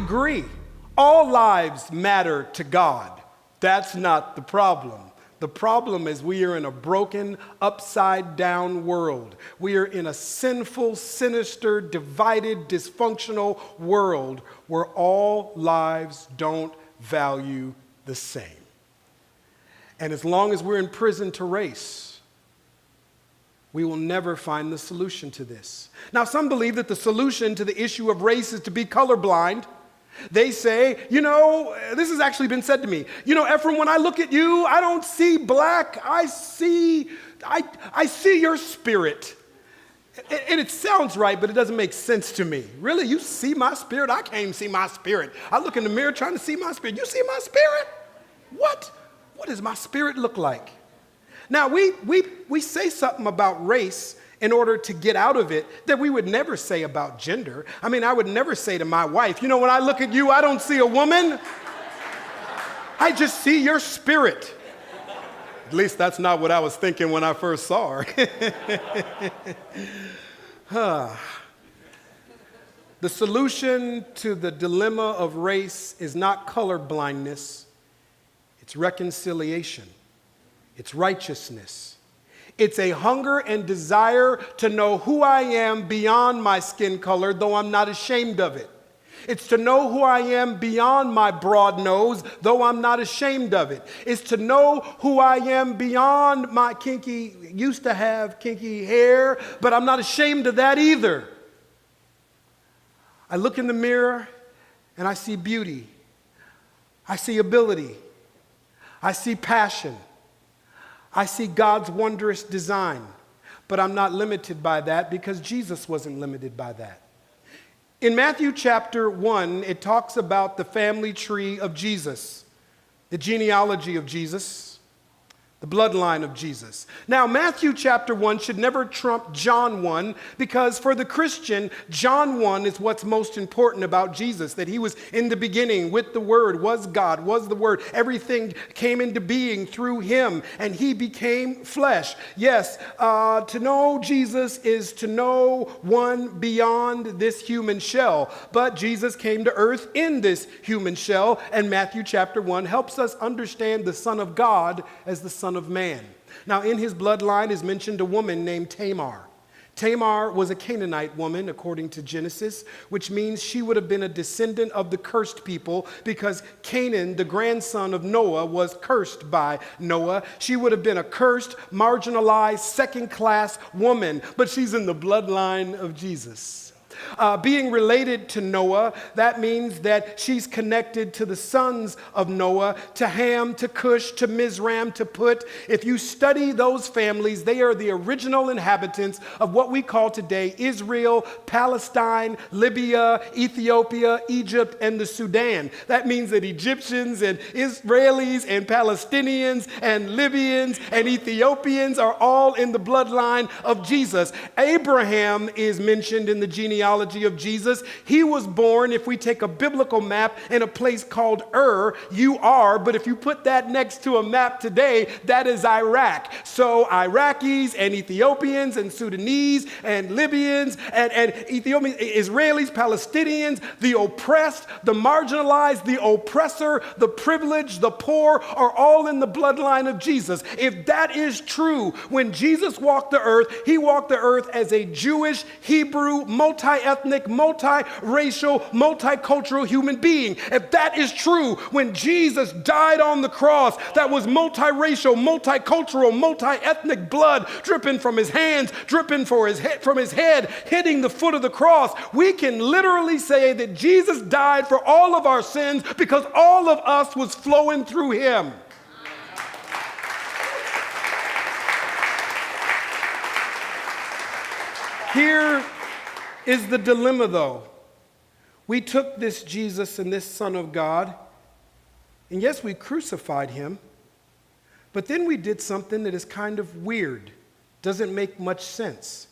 agree. All lives matter to God. That's not the problem. The problem is we are in a broken, upside-down world. We are in a sinful, sinister, divided, dysfunctional world where all lives don't value the same. And as long as we're in prison to race, we will never find the solution to this. Now, some believe that the solution to the issue of race is to be colorblind. They say, this has actually been said to me. Efrem, when I look at you, I don't see black. I see your spirit. And it sounds right, but it doesn't make sense to me. Really? You see my spirit? I can't even see my spirit. I look in the mirror trying to see my spirit. You see my spirit? What? What does my spirit look like? Now, we say something about race in order to get out of it that we would never say about gender. I mean, I would never say to my wife, when I look at you, I don't see a woman. I just see your spirit. At least that's not what I was thinking when I first saw her. The solution to the dilemma of race is not color blindness. It's reconciliation. It's righteousness. It's a hunger and desire to know who I am beyond my skin color, though I'm not ashamed of it. It's to know who I am beyond my broad nose, though I'm not ashamed of it. It's to know who I am beyond my used to have kinky hair, but I'm not ashamed of that either. I look in the mirror and I see beauty. I see ability. I see passion. I see God's wondrous design, but I'm not limited by that because Jesus wasn't limited by that. In Matthew chapter 1, it talks about the family tree of Jesus, the genealogy of Jesus, the bloodline of Jesus. Now, Matthew chapter 1 should never trump John 1 because for the Christian, John 1 is what's most important about Jesus, that he was in the beginning with the Word, was God, was the Word. Everything came into being through him, and he became flesh. Yes, to know Jesus is to know one beyond this human shell, but Jesus came to earth in this human shell, and Matthew chapter 1 helps us understand the Son of God as the Son of Man. Now, in his bloodline is mentioned a woman named Tamar. Tamar was a Canaanite woman, according to Genesis, which means she would have been a descendant of the cursed people because Canaan, the grandson of Noah, was cursed by Noah. She would have been a cursed, marginalized, second-class woman, but she's in the bloodline of Jesus. Being related to Noah, that means that she's connected to the sons of Noah, to Ham, to Cush, to Mizraim, to Put. If you study those families, they are the original inhabitants of what we call today Israel, Palestine, Libya, Ethiopia, Egypt, and the Sudan. That means that Egyptians and Israelis and Palestinians and Libyans and Ethiopians are all in the bloodline of Jesus. Abraham is mentioned in the genealogy of Jesus. He was born, if we take a biblical map, in a place called U-R, but if you put that next to a map today, that is Iraq. So Iraqis and Ethiopians and Sudanese and Libyans and Ethiopians, Israelis, Palestinians, the oppressed, the marginalized, the oppressor, the privileged, the poor are all in the bloodline of Jesus. If that is true, when Jesus walked the earth, he walked the earth as a Jewish, Hebrew, multi-ethnic, multi-racial, multicultural human being. If that is true, when Jesus died on the cross, that was multiracial, multicultural, multi-ethnic blood dripping from his hands, dripping from his head, hitting the foot of the cross. We can literally say that Jesus died for all of our sins because all of us was flowing through him. Here is the dilemma, though. We took this Jesus and this Son of God, and yes, we crucified him, but then we did something that is kind of weird, doesn't make much sense.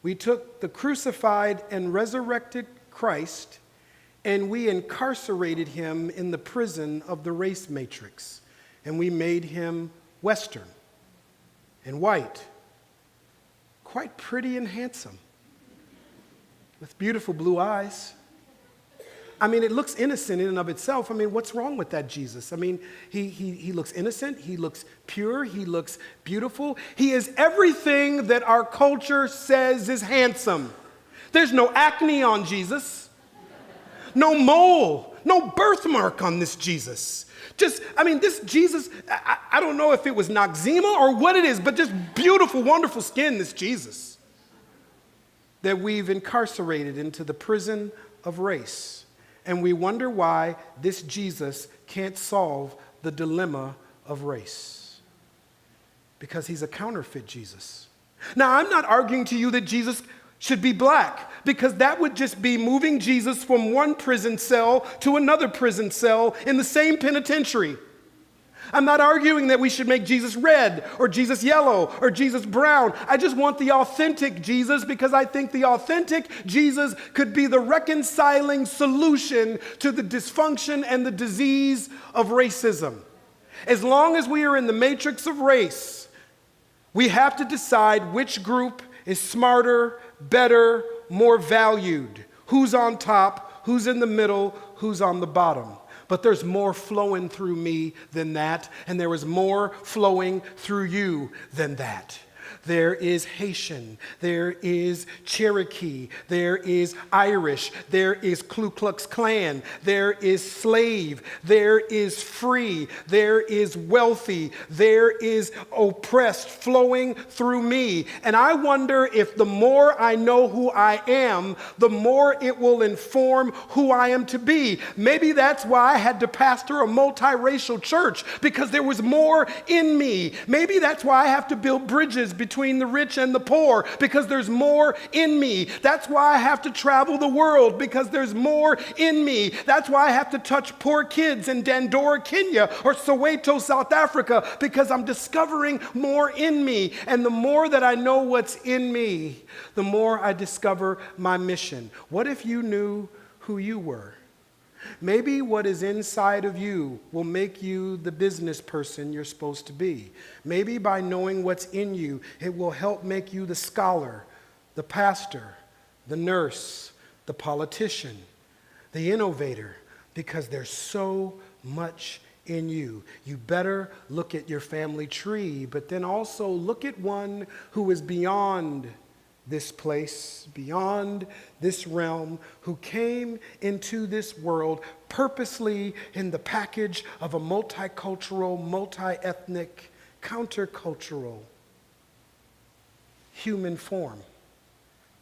We took the crucified and resurrected Christ, and we incarcerated him in the prison of the race matrix, and we made him Western and white, quite pretty and handsome, with beautiful blue eyes. I mean, it looks innocent in and of itself. I mean, what's wrong with that Jesus? I mean, he looks innocent. He looks pure. He looks beautiful. He is everything that our culture says is handsome. There's no acne on Jesus. No mole. No birthmark on this Jesus. This Jesus, I don't know if it was Noxzema or what it is, but just beautiful, wonderful skin, this Jesus that we've incarcerated into the prison of race. And we wonder why this Jesus can't solve the dilemma of race. Because he's a counterfeit Jesus. Now, I'm not arguing to you that Jesus should be black, because that would just be moving Jesus from one prison cell to another prison cell in the same penitentiary. I'm not arguing that we should make Jesus red or Jesus yellow or Jesus brown. I just want the authentic Jesus, because I think the authentic Jesus could be the reconciling solution to the dysfunction and the disease of racism. As long as we are in the matrix of race, we have to decide which group is smarter, better, more valued. Who's on top, who's in the middle, who's on the bottom. But there's more flowing through me than that, and there is more flowing through you than that. There is Haitian, there is Cherokee, there is Irish, there is Ku Klux Klan, there is slave, there is free, there is wealthy, there is oppressed flowing through me. And I wonder if the more I know who I am, the more it will inform who I am to be. Maybe that's why I had to pastor a multiracial church, because there was more in me. Maybe that's why I have to build bridges between the rich and the poor, because there's more in me. That's why I have to travel the world, because there's more in me. That's why I have to touch poor kids in Dandora, Kenya, or Soweto, South Africa, because I'm discovering more in me. And the more that I know what's in me, the more I discover my mission. What if you knew who you were? Maybe what is inside of you will make you the business person you're supposed to be. Maybe by knowing what's in you, it will help make you the scholar, the pastor, the nurse, the politician, the innovator, because there's so much in you. You better look at your family tree, but then also look at one who is beyond this place, beyond this realm, who came into this world purposely in the package of a multicultural, multi-ethnic, countercultural human form,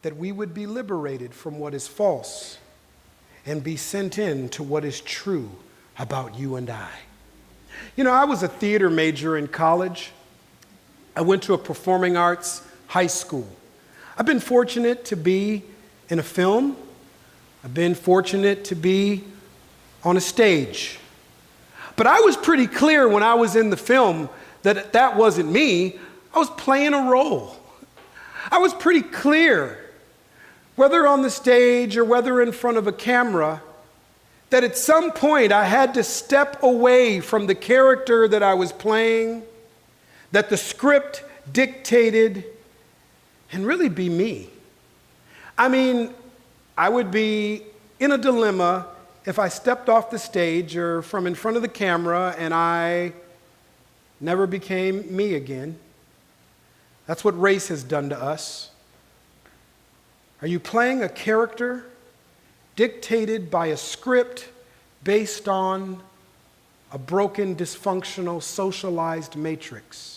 that we would be liberated from what is false and be sent in to what is true about you and I. You know, I was a theater major in college. I went to a performing arts high school. I've been fortunate to be in a film. I've been fortunate to be on a stage. But I was pretty clear when I was in the film that that wasn't me. I was playing a role. I was pretty clear, whether on the stage or whether in front of a camera, that at some point I had to step away from the character that I was playing, that the script dictated, and really be me. I mean, I would be in a dilemma if I stepped off the stage or from in front of the camera and I never became me again. That's what race has done to us. Are you playing a character dictated by a script based on a broken, dysfunctional, socialized matrix?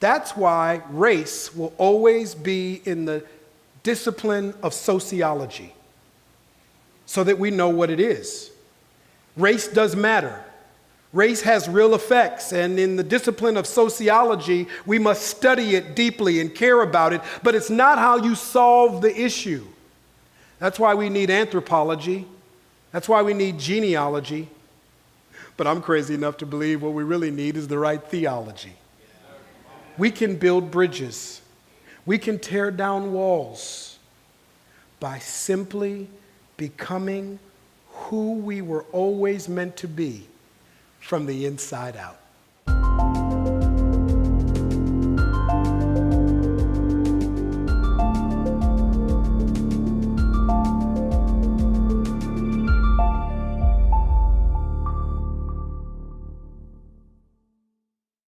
That's why race will always be in the discipline of sociology, so that we know what it is. Race does matter. Race has real effects, and in the discipline of sociology, we must study it deeply and care about it, but it's not how you solve the issue. That's why we need anthropology. That's why we need genealogy. But I'm crazy enough to believe what we really need is the right theology. We can build bridges. We can tear down walls by simply becoming who we were always meant to be from the inside out.